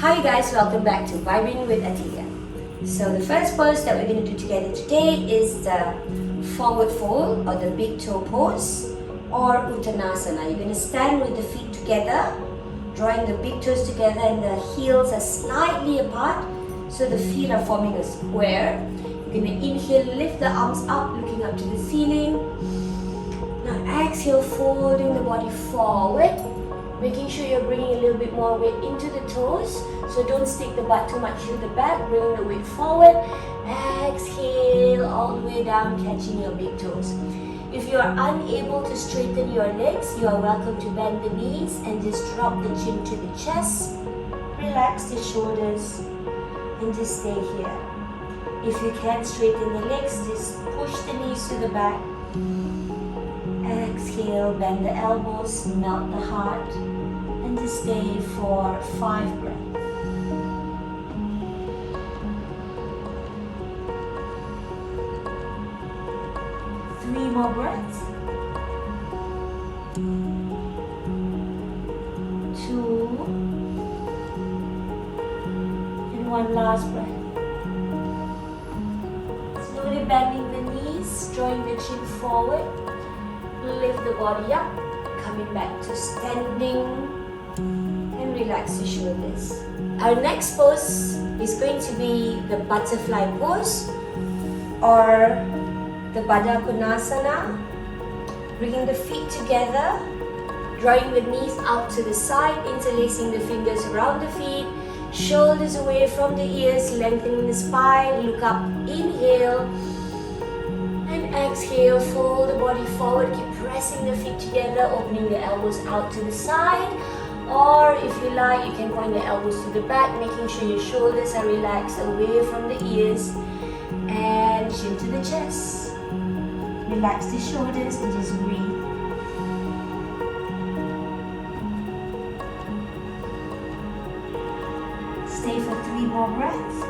Hi guys, welcome back to Vibing with Atilia. So the first pose that we're going to do together today is the forward fold or the big toe pose or Uttanasana. You're going to stand with the feet together, drawing the big toes together and the heels are slightly apart so the feet are forming a square. You're going to inhale, lift the arms up, looking up to the ceiling. Now exhale, folding the body forward. Making sure you're bringing a little bit more weight into the toes. So don't stick the butt too much to the back, bringing the weight forward. Exhale all the way down, catching your big toes. If you are unable to straighten your legs, you are welcome to bend the knees and just drop the chin to the chest. Relax the shoulders and just stay here. If you can't straighten the legs, just push the knees to the back. Exhale, bend the elbows, melt the heart, and just stay for 5 breaths. Three more breaths. 2. And one last breath. Slowly bending the knees, drawing the chin forward. Lift the body up, coming back to standing and relax the shoulders. Our next pose is going to be the butterfly pose or the Baddha Konasana. Bringing the feet together, drawing the knees out to the side, interlacing the fingers around the feet, shoulders away from the ears, lengthening the spine, look up, inhale. And exhale, fold the body forward, keep pressing the feet together, opening the elbows out to the side. Or if you like, you can point the elbows to the back, making sure your shoulders are relaxed away from the ears. And chin to the chest. Relax the shoulders and just breathe. Stay for 3 more breaths.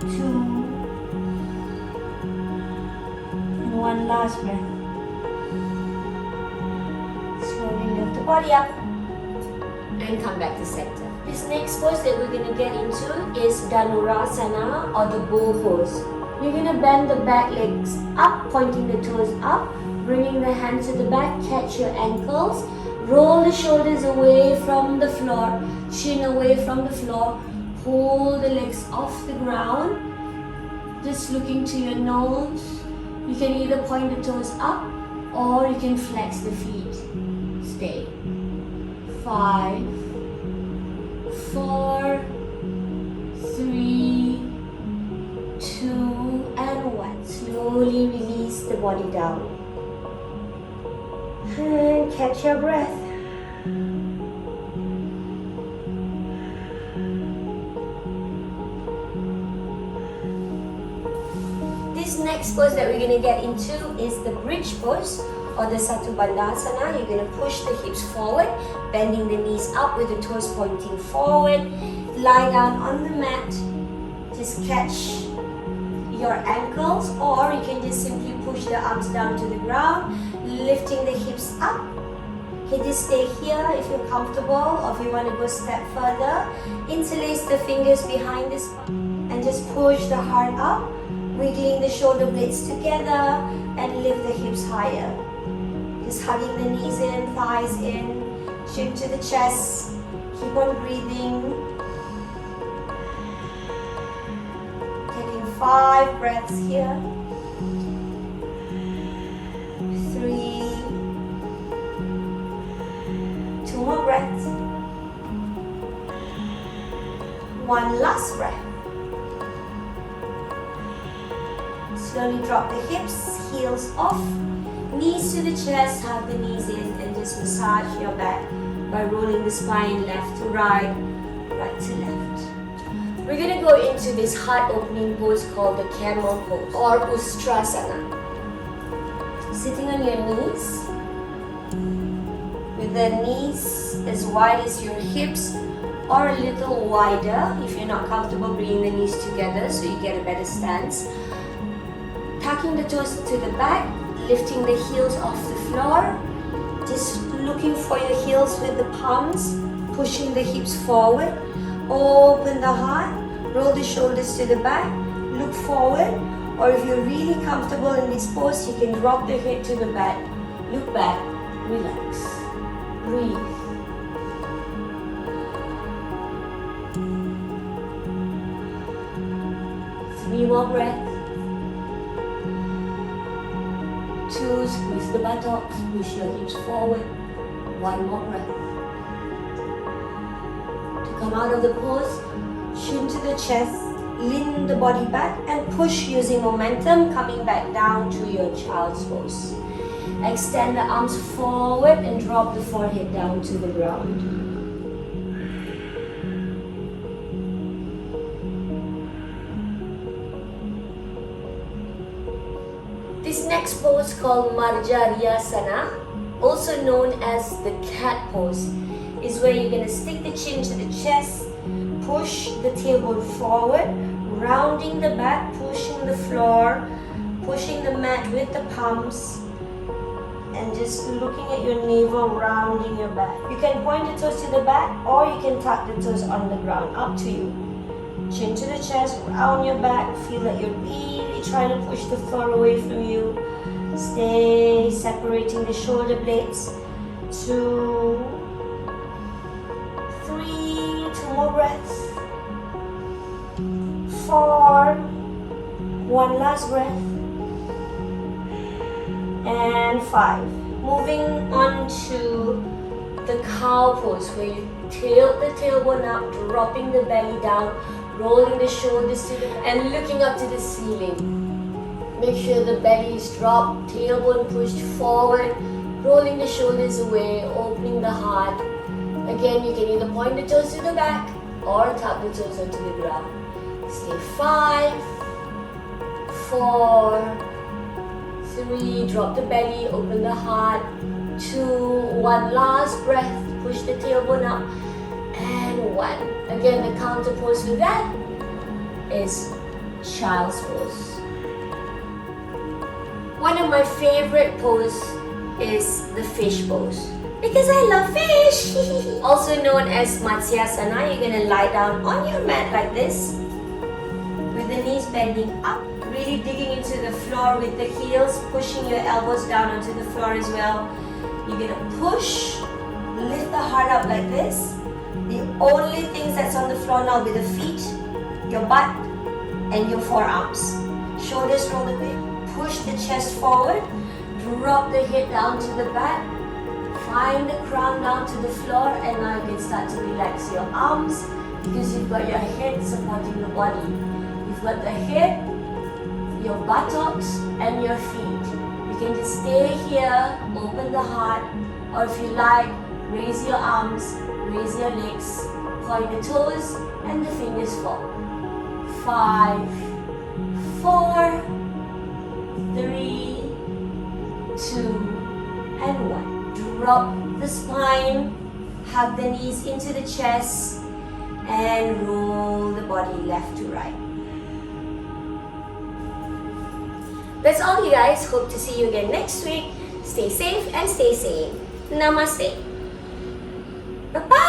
2. One last breath. Slowly lift the body up and come back to center. This next pose that we're going to get into is Dhanurasana or the bow pose. You're going to bend the back legs up, pointing the toes up, bringing the hands to the back, catch your ankles, roll the shoulders away from the floor, chin away from the floor, pull the legs off the ground, just looking to your nose. You can either point the toes up or you can flex the feet. Stay. 5, 4, 3, 2, and 1. Slowly release the body down. And catch your breath. This next pose that we're going to get into is the bridge pose or the Satu Bandhasana. You're going to push the hips forward, bending the knees up with the toes pointing forward. Lie down on the mat. Just catch your ankles, or you can just simply push the arms down to the ground, lifting the hips up. You can just stay here if you're comfortable, or if you want to go a step further. Interlace the fingers behind the spine and just push the heart up. Wiggling the shoulder blades together and lift the hips higher. Just hugging the knees in, thighs in, chin to the chest. Keep on breathing. Taking 5 breaths here. 3. 2 more breaths. 1 last breath. Slowly drop the hips, heels off, knees to the chest, hug the knees in and just massage your back by rolling the spine left to right, right to left. We're going to go into this heart opening pose called the camel pose or Ustrasana. Sitting on your knees, with the knees as wide as your hips or a little wider if you're not comfortable bringing the knees together so you get a better stance. Tucking the toes to the back, lifting the heels off the floor. Just looking for your heels with the palms, pushing the hips forward. Open the heart, roll the shoulders to the back, look forward. Or if you're really comfortable in this pose, you can drop the head to the back, look back, relax, breathe. 3 more breaths. 2, squeeze the buttocks, push your hips forward. 1 more breath. To come out of the pose, chin to the chest, lean the body back and push using momentum, coming back down to your child's pose. Extend the arms forward and drop the forehead down to the ground. This next pose called Marjariyasana, also known as the cat pose, is where you're going to stick the chin to the chest, push the tailbone forward, rounding the back, pushing the floor, pushing the mat with the palms, and just looking at your navel, rounding your back. You can point the toes to the back or you can tuck the toes on the ground, up to you. Chin to the chest, round your back, feel that you're really trying to push the floor away from you. Stay separating the shoulder blades. 2, 3, 2 more breaths. 4, 1 last breath. And 5. Moving on to the cow pose, where you tilt the tailbone up, dropping the belly down, rolling the shoulders to the and looking up to the ceiling. Make sure the belly is dropped, tailbone pushed forward, rolling the shoulders away, opening the heart. Again, you can either point the toes to the back or tuck the toes onto the ground. Stay 5, 4, 3, drop the belly, open the heart. 2, 1 last breath, push the tailbone up, and 1. Again, the counter pose with that is child's pose. One of my favorite pose is the fish pose, because I love fish. Also known as Matsyasana, you're going to lie down on your mat like this, with the knees bending up, really digging into the floor with the heels, pushing your elbows down onto the floor as well. You're going to push, lift the heart up like this. The only things that's on the floor now will be the feet, your butt, and your forearms. Shoulders roll a bit, push the chest forward, drop the head down to the back, find the crown down to the floor, and now you can start to relax your arms because you've got your head supporting the body. You've got the head, your buttocks, and your feet. You can just stay here, open the heart, or if you like, raise your arms, raise your legs, point the toes, and the fingers fall. 5, 4, 3, 2, and 1. Drop the spine, hug the knees into the chest, and roll the body left to right. That's all, you guys. Hope to see you again next week. Stay safe and stay sane. Namaste. Bye-bye.